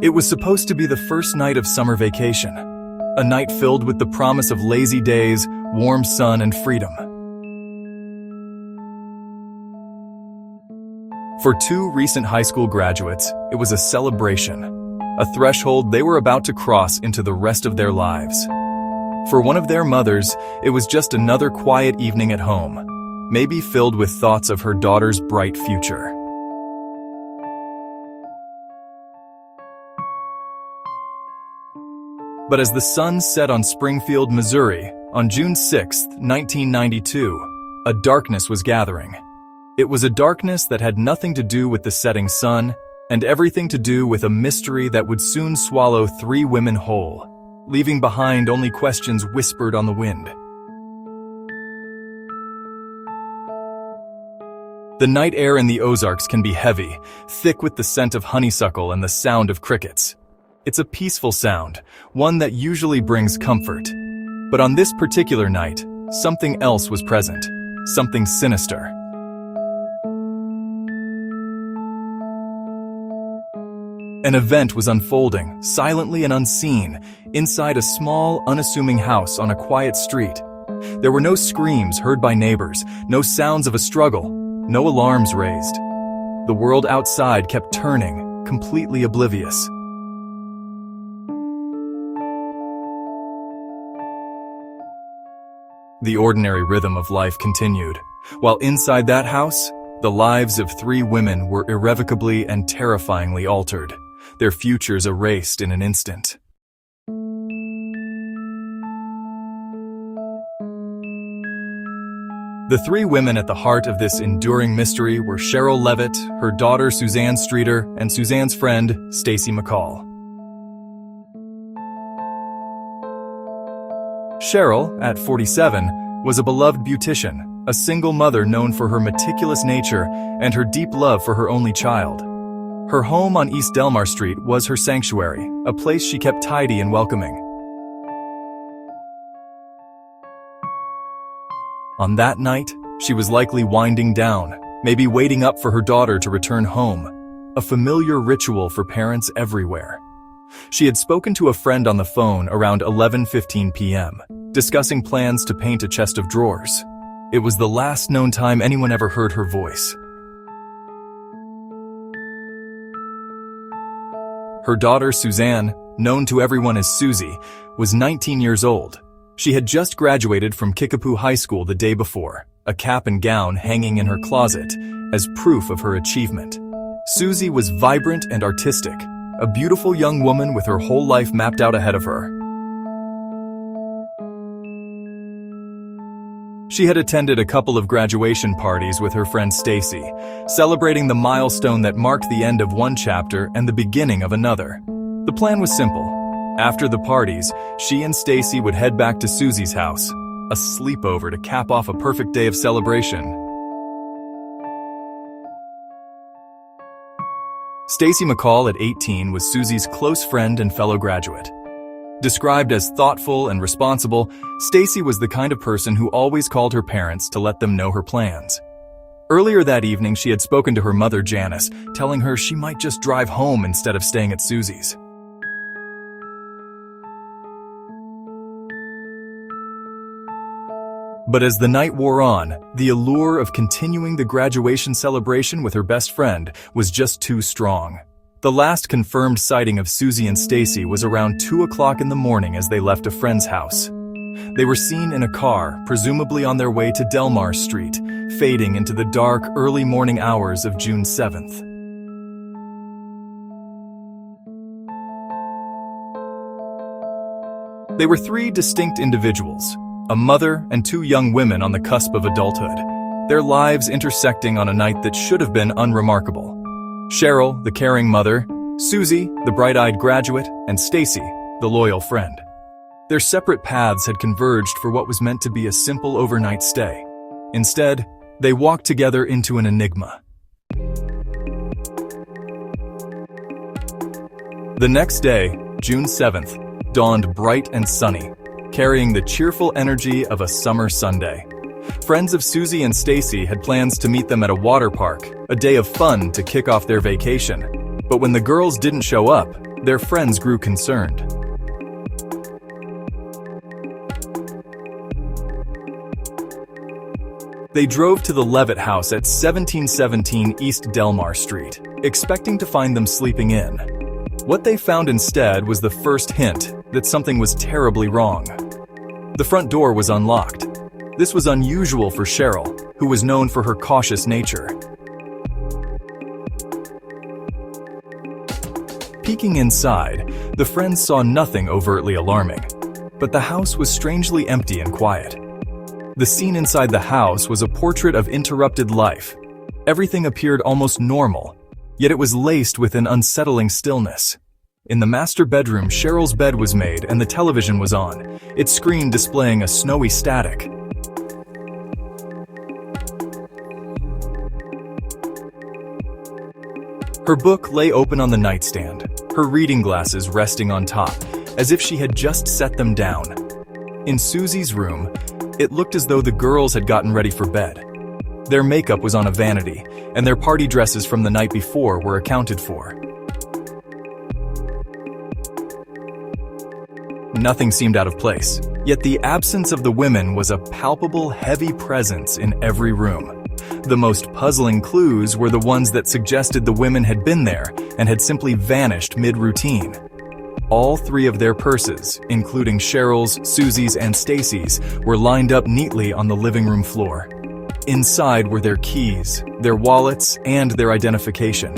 It was supposed to be the first night of summer vacation, a night filled with the promise of lazy days, warm sun, and freedom. For two recent high school graduates, it was a celebration, a threshold they were about to cross into the rest of their lives. For one of their mothers, it was just another quiet evening at home, maybe filled with thoughts of her daughter's bright future. But as the sun set on Springfield, Missouri, on June 6, 1992, a darkness was gathering. It was a darkness that had nothing to do with the setting sun, and everything to do with a mystery that would soon swallow three women whole, leaving behind only questions whispered on the wind. The night air in the Ozarks can be heavy, thick with the scent of honeysuckle and the sound of crickets. It's a peaceful sound, one that usually brings comfort. But on this particular night, something else was present, something sinister. An event was unfolding, silently and unseen, inside a small, unassuming house on a quiet street. There were no screams heard by neighbors, no sounds of a struggle, no alarms raised. The world outside kept turning, completely oblivious. The ordinary rhythm of life continued, while inside that house, the lives of three women were irrevocably and terrifyingly altered, their futures erased in an instant. The three women at the heart of this enduring mystery were Cheryl Levitt, her daughter Suzanne Streeter, and Suzanne's friend, Stacy McCall. Cheryl, at 47, was a beloved beautician, a single mother known for her meticulous nature and her deep love for her only child. Her home on East Delmar Street was her sanctuary, a place she kept tidy and welcoming. On that night, she was likely winding down, maybe waiting up for her daughter to return home, a familiar ritual for parents everywhere. She had spoken to a friend on the phone around 11:15 p.m., discussing plans to paint a chest of drawers. It was the last known time anyone ever heard her voice. Her daughter, Suzanne, known to everyone as Susie, was 19 years old. She had just graduated from Kickapoo High School the day before, a cap and gown hanging in her closet as proof of her achievement. Susie was vibrant and artistic, a beautiful young woman with her whole life mapped out ahead of her. She had attended a couple of graduation parties with her friend Stacy, celebrating the milestone that marked the end of one chapter and the beginning of another. The plan was simple. After the parties, she and Stacy would head back to Susie's house, a sleepover to cap off a perfect day of celebration. Stacy McCall, at 18, was Susie's close friend and fellow graduate. Described as thoughtful and responsible, Stacy was the kind of person who always called her parents to let them know her plans. Earlier that evening, she had spoken to her mother, Janice, telling her she might just drive home instead of staying at Susie's. But as the night wore on, the allure of continuing the graduation celebration with her best friend was just too strong. The last confirmed sighting of Susie and Stacy was around 2 o'clock in the morning as they left a friend's house. They were seen in a car, presumably on their way to Delmar Street, fading into the dark, early morning hours of June 7th. They were three distinct individuals, a mother and two young women on the cusp of adulthood, their lives intersecting on a night that should have been unremarkable. Cheryl, the caring mother, Susie, the bright-eyed graduate, and Stacy, the loyal friend. Their separate paths had converged for what was meant to be a simple overnight stay. Instead, they walked together into an enigma. The next day, June 7th, dawned bright and sunny, carrying the cheerful energy of a summer Sunday. Friends of Susie and Stacy had plans to meet them at a water park, a day of fun to kick off their vacation. But when the girls didn't show up, Their friends grew concerned. They drove to the Levitt house at 1717 East Delmar Street, expecting to find them sleeping in. What they found instead was the first hint that something was terribly wrong. The front door was unlocked. This was unusual for Cheryl, who was known for her cautious nature. Peeking inside, the friends saw nothing overtly alarming, but the house was strangely empty and quiet. The scene inside the house was a portrait of interrupted life. Everything appeared almost normal, yet it was laced with an unsettling stillness. In the master bedroom, Cheryl's bed was made and the television was on, its screen displaying a snowy static. Her book lay open on the nightstand, her reading glasses resting on top, as if she had just set them down. In Susie's room, it looked as though the girls had gotten ready for bed. Their makeup was on a vanity, and their party dresses from the night before were accounted for. Nothing seemed out of place, yet the absence of the women was a palpable, heavy presence in every room. The most puzzling clues were the ones that suggested the women had been there and had simply vanished mid-routine. All three of their purses, including Cheryl's, Susie's, and Stacy's, were lined up neatly on the living room floor. Inside were their keys, their wallets, and their identification.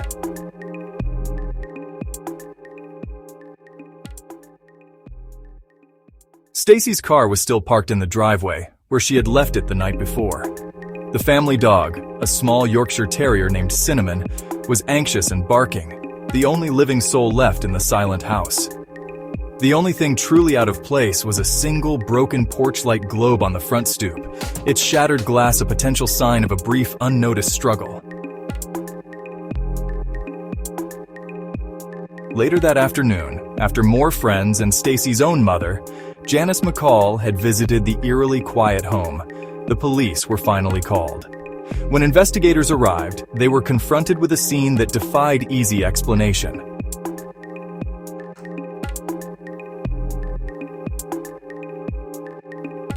Stacy's car was still parked in the driveway, where she had left it the night before. The family dog, a small Yorkshire Terrier named Cinnamon, was anxious and barking, the only living soul left in the silent house. The only thing truly out of place was a single broken porch-light globe on the front stoop, its shattered glass a potential sign of a brief, unnoticed struggle. Later that afternoon, after more friends and Stacy's own mother, Janice McCall had visited the eerily quiet home. The police were finally called. When investigators arrived, they were confronted with a scene that defied easy explanation.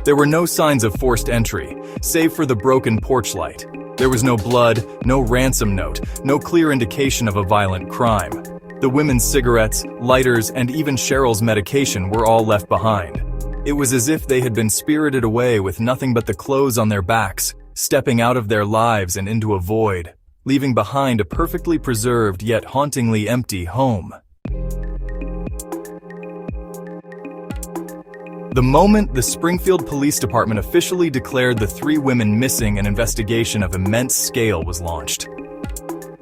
There were no signs of forced entry, save for the broken porch light. There was no blood, no ransom note, no clear indication of a violent crime. The women's cigarettes, lighters, and even Cheryl's medication were all left behind. It was as if they had been spirited away with nothing but the clothes on their backs, stepping out of their lives and into a void, leaving behind a perfectly preserved yet hauntingly empty home. The moment the Springfield Police Department officially declared the three women missing, an investigation of immense scale was launched.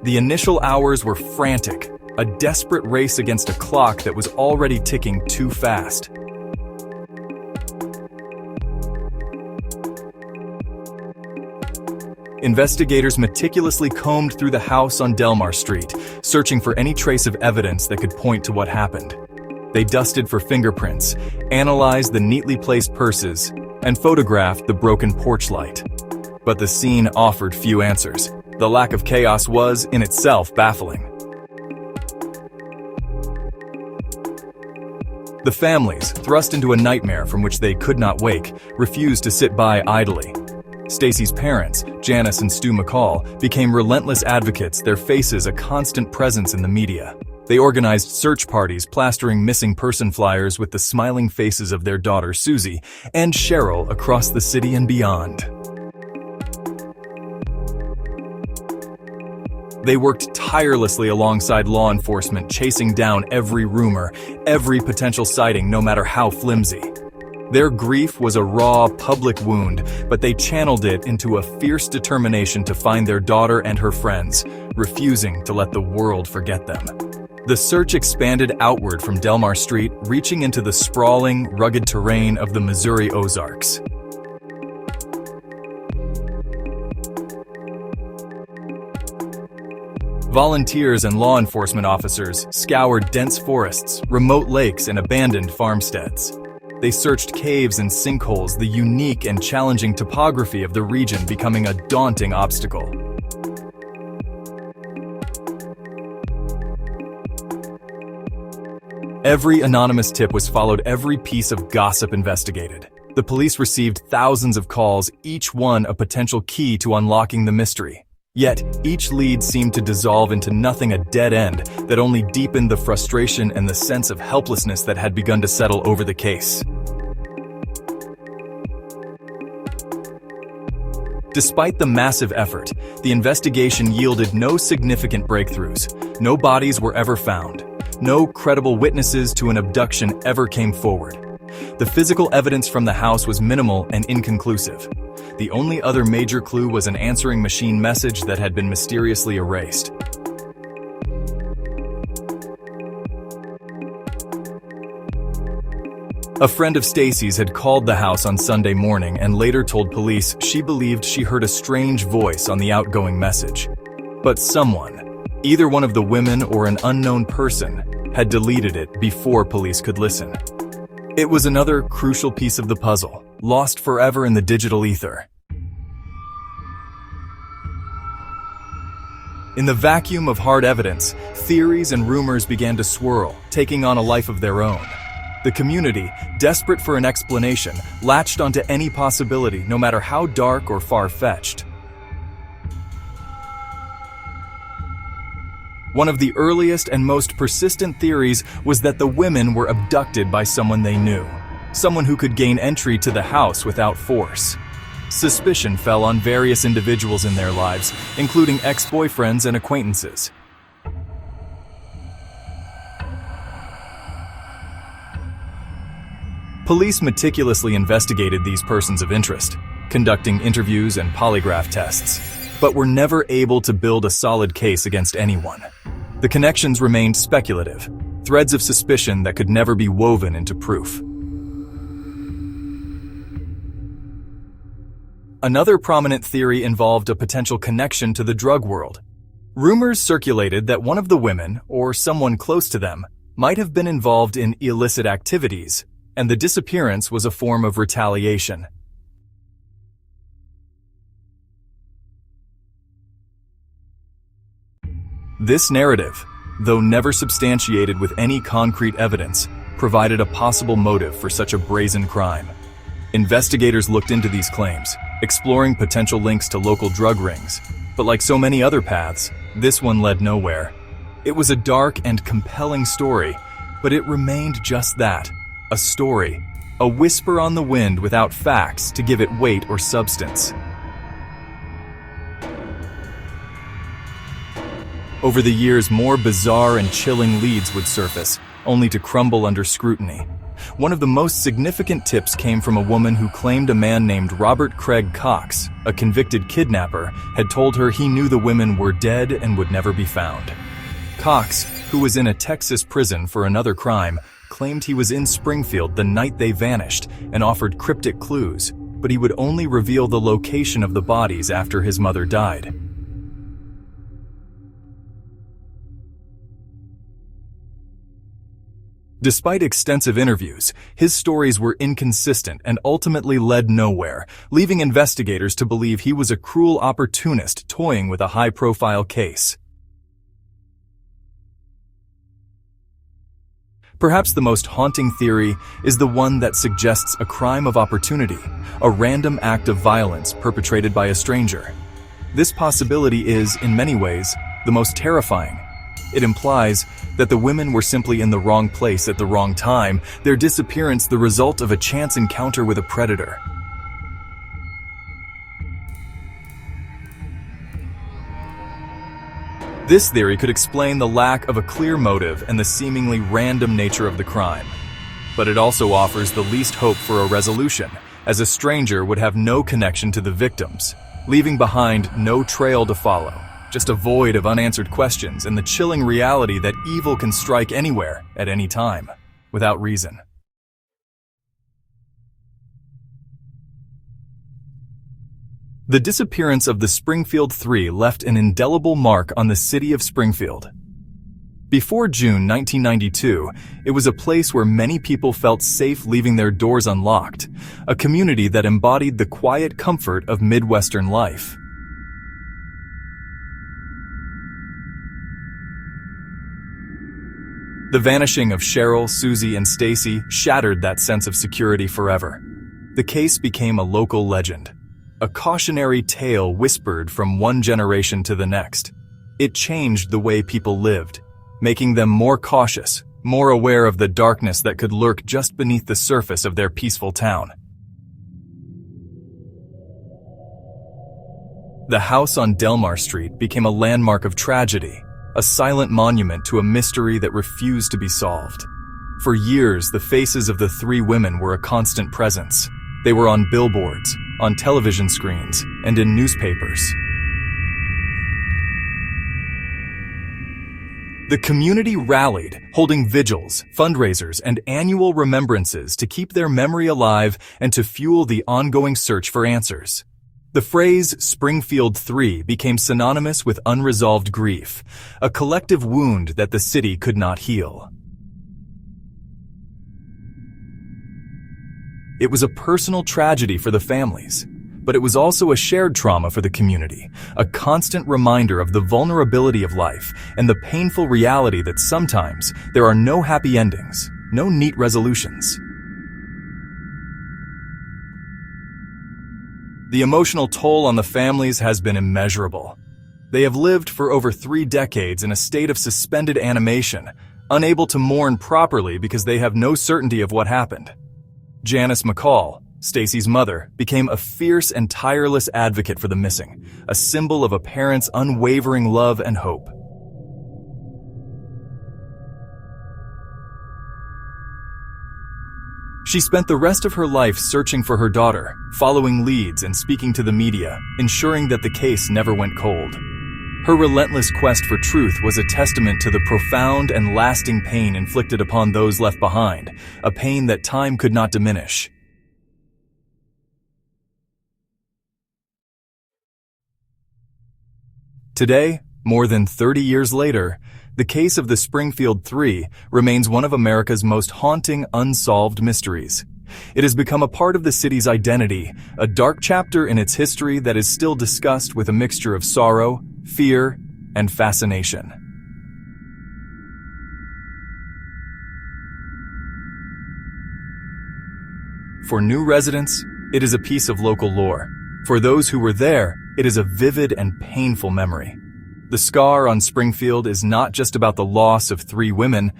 The initial hours were frantic, a desperate race against a clock that was already ticking too fast. Investigators meticulously combed through the house on Delmar Street, searching for any trace of evidence that could point to what happened. They dusted for fingerprints, analyzed the neatly placed purses, and photographed the broken porch light. But the scene offered few answers. The lack of chaos was, in itself, baffling. The families, thrust into a nightmare from which they could not wake, refused to sit by idly. Stacy's parents, Janice and Stu McCall, became relentless advocates, their faces a constant presence in the media. They organized search parties, plastering missing person flyers with the smiling faces of their daughter Susie and Cheryl across the city and beyond. They worked tirelessly alongside law enforcement, chasing down every rumor, every potential sighting, no matter how flimsy. Their grief was a raw, public wound, but they channeled it into a fierce determination to find their daughter and her friends, refusing to let the world forget them. The search expanded outward from Delmar Street, reaching into the sprawling, rugged terrain of the Missouri Ozarks. Volunteers and law enforcement officers scoured dense forests, remote lakes, and abandoned farmsteads. They searched caves and sinkholes, the unique and challenging topography of the region becoming a daunting obstacle. Every anonymous tip was followed, every piece of gossip investigated. The police received thousands of calls, each one a potential key to unlocking the mystery. Yet, each lead seemed to dissolve into nothing, a dead end that only deepened the frustration and the sense of helplessness that had begun to settle over the case. Despite the massive effort, the investigation yielded no significant breakthroughs. No bodies were ever found. No credible witnesses to an abduction ever came forward. The physical evidence from the house was minimal and inconclusive. The only other major clue was an answering machine message that had been mysteriously erased. A friend of Stacy's had called the house on Sunday morning and later told police she believed she heard a strange voice on the outgoing message. But someone, either one of the women or an unknown person, had deleted it before police could listen. It was another crucial piece of the puzzle, lost forever in the digital ether. In the vacuum of hard evidence, theories and rumors began to swirl, taking on a life of their own. The community, desperate for an explanation, latched onto any possibility, no matter how dark or far-fetched. One of the earliest and most persistent theories was that the women were abducted by someone they knew, someone who could gain entry to the house without force. Suspicion fell on various individuals in their lives, including ex-boyfriends and acquaintances. Police meticulously investigated these persons of interest, conducting interviews and polygraph tests, but were never able to build a solid case against anyone. The connections remained speculative, threads of suspicion that could never be woven into proof. Another prominent theory involved a potential connection to the drug world. Rumors circulated that one of the women, or someone close to them, might have been involved in illicit activities, and the disappearance was a form of retaliation. This narrative, though never substantiated with any concrete evidence, provided a possible motive for such a brazen crime. Investigators looked into these claims, exploring potential links to local drug rings, but like so many other paths, this one led nowhere. It was a dark and compelling story, but it remained just that, a story, a whisper on the wind without facts to give it weight or substance. Over the years, more bizarre and chilling leads would surface, only to crumble under scrutiny. One of the most significant tips came from a woman who claimed a man named Robert Craig Cox, a convicted kidnapper, had told her he knew the women were dead and would never be found. Cox, who was in a Texas prison for another crime, claimed he was in Springfield the night they vanished and offered cryptic clues, but he would only reveal the location of the bodies after his mother died. Despite extensive interviews, his stories were inconsistent and ultimately led nowhere, leaving investigators to believe he was a cruel opportunist toying with a high-profile case. Perhaps the most haunting theory is the one that suggests a crime of opportunity, a random act of violence perpetrated by a stranger. This possibility is, in many ways, the most terrifying. It implies that the women were simply in the wrong place at the wrong time, their disappearance the result of a chance encounter with a predator. This theory could explain the lack of a clear motive and the seemingly random nature of the crime. But it also offers the least hope for a resolution, as a stranger would have no connection to the victims, leaving behind no trail to follow, just a void of unanswered questions and the chilling reality that evil can strike anywhere, at any time, without reason. The disappearance of the Springfield Three left an indelible mark on the city of Springfield. Before June 1992, it was a place where many people felt safe leaving their doors unlocked, a community that embodied the quiet comfort of Midwestern life. The vanishing of Cheryl, Susie, and Stacy shattered that sense of security forever. The case became a local legend, a cautionary tale whispered from one generation to the next. It changed the way people lived, making them more cautious, more aware of the darkness that could lurk just beneath the surface of their peaceful town. The house on Delmar Street became a landmark of tragedy, a silent monument to a mystery that refused to be solved. For years, the faces of the three women were a constant presence. They were on billboards, on television screens, and in newspapers. The community rallied, holding vigils, fundraisers, and annual remembrances to keep their memory alive and to fuel the ongoing search for answers. The phrase Springfield 3 became synonymous with unresolved grief, a collective wound that the city could not heal. It was a personal tragedy for the families, but it was also a shared trauma for the community, a constant reminder of the vulnerability of life and the painful reality that sometimes there are no happy endings, no neat resolutions. The emotional toll on the families has been immeasurable. They have lived for over 3 decades in a state of suspended animation, unable to mourn properly because they have no certainty of what happened. Janice McCall, Stacy's mother, became a fierce and tireless advocate for the missing, a symbol of a parent's unwavering love and hope. She spent the rest of her life searching for her daughter, following leads and speaking to the media, ensuring that the case never went cold. Her relentless quest for truth was a testament to the profound and lasting pain inflicted upon those left behind, a pain that time could not diminish. Today, more than 30 years later, the case of the Springfield 3 remains one of America's most haunting unsolved mysteries. It has become a part of the city's identity, a dark chapter in its history that is still discussed with a mixture of sorrow, fear, and fascination. For new residents, it is a piece of local lore. For those who were there, it is a vivid and painful memory. The scar on Springfield is not just about the loss of 3 women,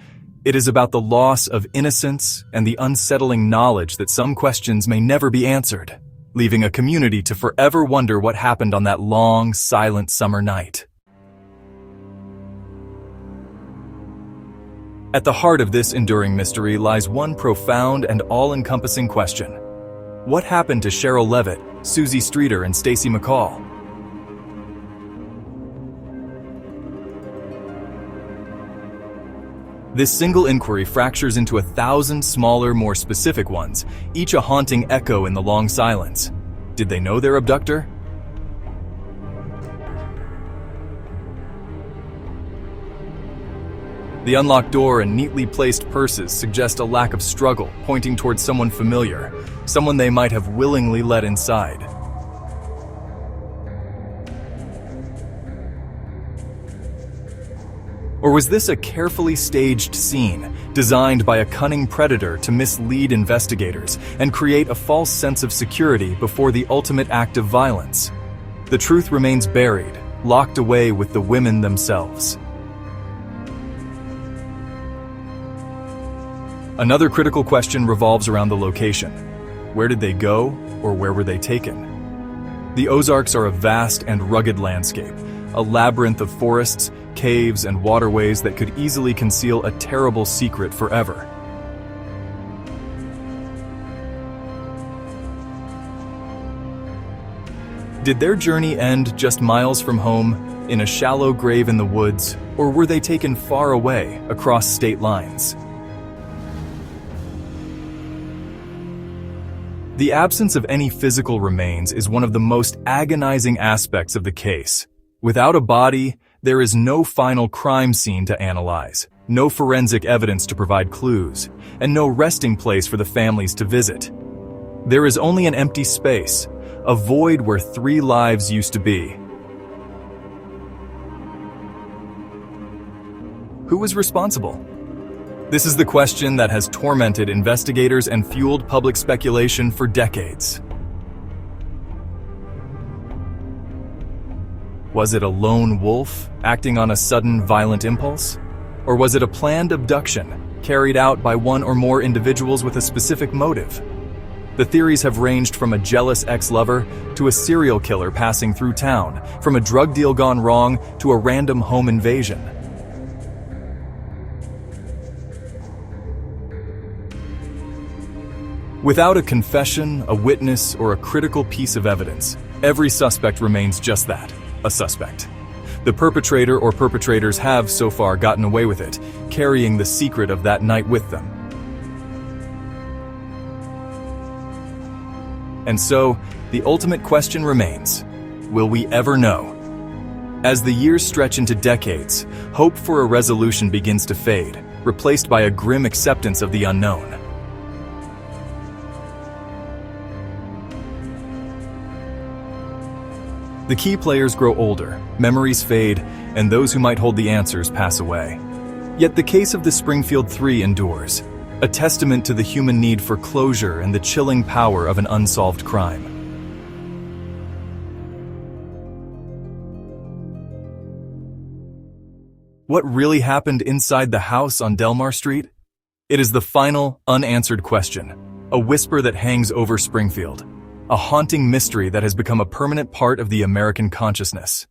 it is about the loss of innocence and the unsettling knowledge that some questions may never be answered, leaving a community to forever wonder what happened on that long, silent summer night. At the heart of this enduring mystery lies one profound and all-encompassing question. What happened to Cheryl Levitt, Susie Streeter, and Stacy McCall? This single inquiry fractures into 1,000 smaller, more specific ones, each a haunting echo in the long silence. Did they know their abductor? The unlocked door and neatly placed purses suggest a lack of struggle, pointing towards someone familiar, someone they might have willingly let inside. Or was this a carefully staged scene, designed by a cunning predator to mislead investigators and create a false sense of security before the ultimate act of violence? The truth remains buried, locked away with the women themselves. Another critical question revolves around the location. Where did they go, or where were they taken? The Ozarks are a vast and rugged landscape, a labyrinth of forests, caves, and waterways that could easily conceal a terrible secret forever. Did their journey end just miles from home, in a shallow grave in the woods, or were they taken far away, across state lines? The absence of any physical remains is one of the most agonizing aspects of the case. Without a body, there is no final crime scene to analyze, no forensic evidence to provide clues, and no resting place for the families to visit. There is only an empty space, a void where 3 lives used to be. Who was responsible? This is the question that has tormented investigators and fueled public speculation for decades. Was it a lone wolf acting on a sudden violent impulse? Or was it a planned abduction carried out by one or more individuals with a specific motive? The theories have ranged from a jealous ex-lover to a serial killer passing through town, from a drug deal gone wrong to a random home invasion. Without a confession, a witness, or a critical piece of evidence, every suspect remains just that, a suspect. The perpetrator or perpetrators have, so far, gotten away with it, carrying the secret of that night with them. And so, the ultimate question remains, will we ever know? As the years stretch into decades, hope for a resolution begins to fade, replaced by a grim acceptance of the unknown. The key players grow older, memories fade, and those who might hold the answers pass away. Yet the case of the Springfield 3 endures, a testament to the human need for closure and the chilling power of an unsolved crime. What really happened inside the house on Delmar Street? It is the final, unanswered question, a whisper that hangs over Springfield. A haunting mystery that has become a permanent part of the American consciousness.